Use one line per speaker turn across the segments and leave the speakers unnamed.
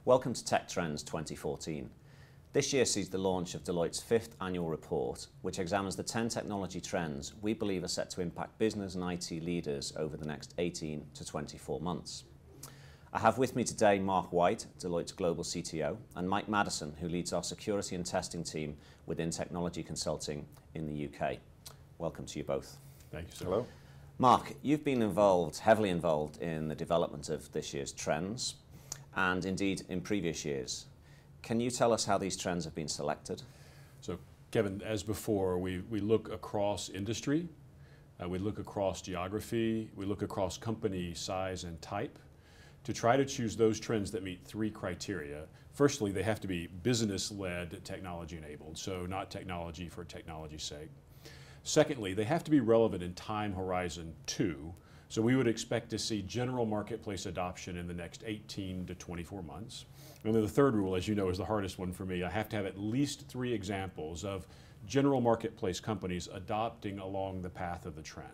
Welcome to Tech Trends 2014. This year sees the launch of Deloitte's 5th annual report, which examines the 10 technology trends we believe are set to impact business and IT leaders over the next 18 to 24 months. I have with me today Mark White, Deloitte's Global CTO, and Mike Maddison, who leads our security and testing team within technology consulting in the UK. Welcome to you both.
Thank you, sir.
Hello. Mark, you've been heavily involved in the development of this year's trends, and indeed in previous years. Can you tell us how these trends have been selected?
So, Kevin, as before, we look across industry, we look across geography, we look across company size and type to try to choose those trends that meet three criteria. Firstly, they have to be business-led, technology-enabled, so not technology for technology's sake. Secondly, they have to be relevant in time horizon 2. So we would expect to see general marketplace adoption in the next 18 to 24 months. And then the third rule, as you know, is the hardest one for me. I have to have at least 3 examples of general marketplace companies adopting along the path of the trend.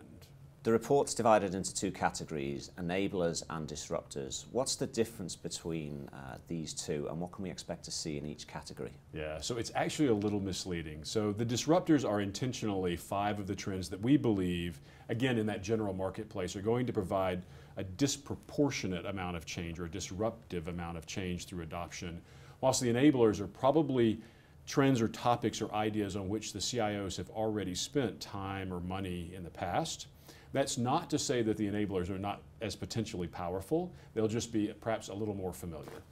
The report's divided into 2 categories, enablers and disruptors. What's the difference between these two, and what can we expect to see in each category?
Yeah, so it's actually a little misleading. So the disruptors are intentionally 5 of the trends that we believe, again, in that general marketplace, are going to provide a disproportionate amount of change or a disruptive amount of change through adoption, whilst the enablers are probably trends or topics or ideas on which the CIOs have already spent time or money in the past. That's not to say that the enablers are not as potentially powerful. They'll just be perhaps a little more familiar.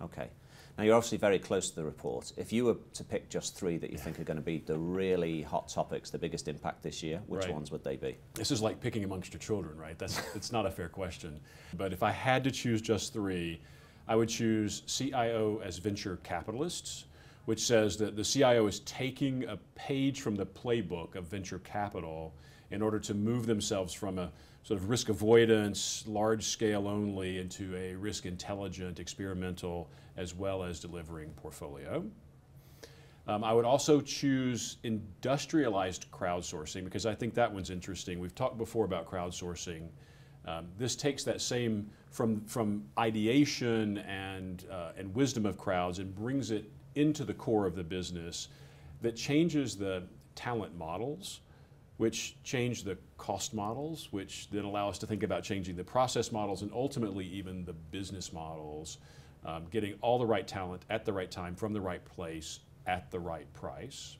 Okay. Now, you're obviously very close to the report. If you were to pick just 3 that you think are going to be the really hot topics, the biggest impact this year, which ones would they be?
This is like picking amongst your children, right? It's not a fair question. But if I had to choose just 3, I would choose CIO as venture capitalists, which says that the CIO is taking a page from the playbook of venture capital in order to move themselves from a sort of risk avoidance, large scale only, into a risk intelligent, experimental, as well as delivering portfolio. I would also choose industrialized crowdsourcing because I think that one's interesting. We've talked before about crowdsourcing. This takes that same from ideation and wisdom of crowds and brings it into the core of the business that changes the talent models, which change the cost models, which then allow us to think about changing the process models and ultimately even the business models, getting all the right talent at the right time from the right place at the right price.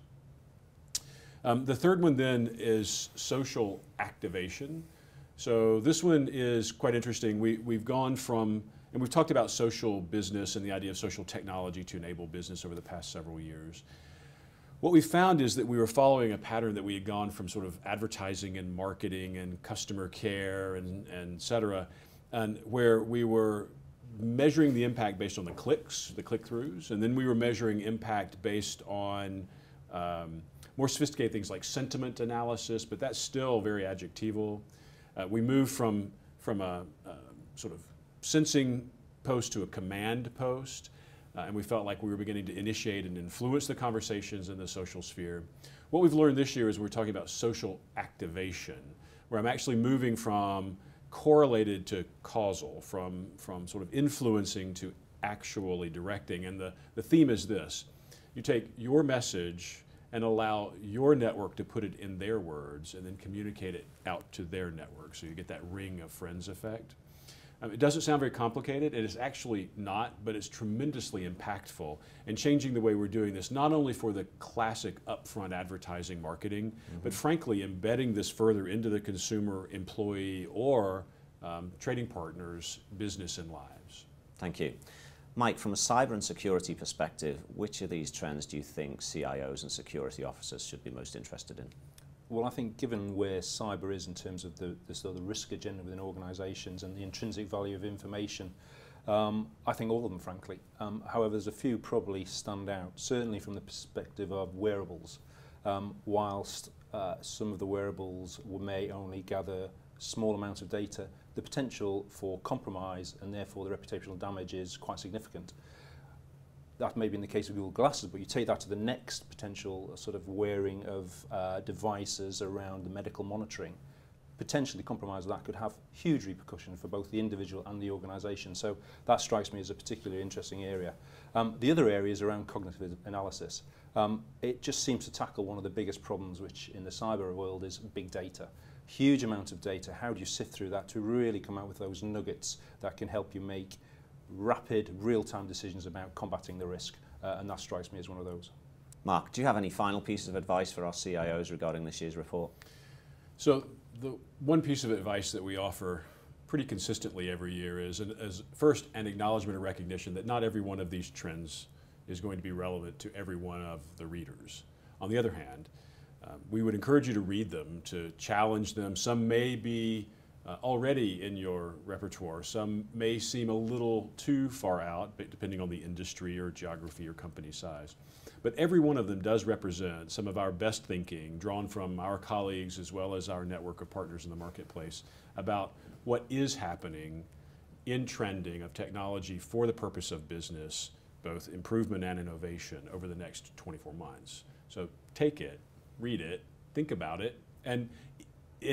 The third one then is social activation. So this one is quite interesting. We've gone from, and we've talked about social business and the idea of social technology to enable business over the past several years. What we found is that we were following a pattern that we had gone from sort of advertising and marketing and customer care and et cetera, and where we were measuring the impact based on the clicks, the click-throughs, and then we were measuring impact based on more sophisticated things like sentiment analysis, but that's still very adjectival. We moved from a sort of sensing post to a command post. And we felt like we were beginning to initiate and influence the conversations in the social sphere. What we've learned this year is we're talking about social activation, where I'm actually moving from correlated to causal, from sort of influencing to actually directing. And the theme is this: you take your message and allow your network to put it in their words and then communicate it out to their network. So you get that ring of friends effect. It doesn't sound very complicated. It is actually not, but it's tremendously impactful in changing the way we're doing this, not only for the classic upfront advertising marketing, but frankly embedding this further into the consumer, employee, or trading partners' business and lives.
Thank you. Mike, from a cyber and security perspective, which of these trends do you think CIOs and security officers should be most interested in?
Well, I think given where cyber is in terms of the sort of the risk agenda within organisations and the intrinsic value of information, I think all of them, frankly. However, there's a few probably stand out, certainly from the perspective of wearables. Whilst some of the wearables may only gather small amounts of data, the potential for compromise and therefore the reputational damage is quite significant. That may be in the case of Google Glasses, but you take that to the next potential sort of wearing of devices around the medical monitoring. potentially compromise of that could have huge repercussions for both the individual and the organisation. So that strikes me as a particularly interesting area. The other area is around cognitive analysis. It just seems to tackle one of the biggest problems which in the cyber world is big data. Huge amount of data. How do you sift through that to really come out with those nuggets that can help you make rapid, real-time decisions about combating the risk? And that strikes me as one of those.
Mark, do you have any final pieces of advice for our CIOs regarding this year's report?
So the one piece of advice that we offer pretty consistently every year is first an acknowledgement or recognition that not every one of these trends is going to be relevant to every one of the readers. On the other hand, we would encourage you to read them, to challenge them. Some may be already in your repertoire. Some may seem a little too far out, depending on the industry or geography or company size. But every one of them does represent some of our best thinking, drawn from our colleagues as well as our network of partners in the marketplace, about what is happening in trending of technology for the purpose of business, both improvement and innovation over the next 24 months. So take it, read it, think about it, and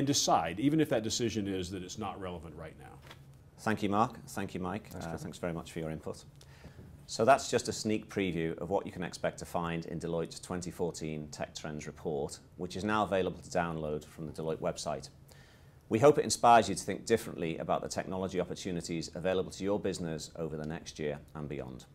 decide, even if that decision is that it's not relevant right now.
Thank you, Mark. Thank you, Mike. Thanks very much for your input. So that's just a sneak preview of what you can expect to find in Deloitte's 2014 Tech Trends report, which is now available to download from the Deloitte website. We hope it inspires you to think differently about the technology opportunities available to your business over the next year and beyond.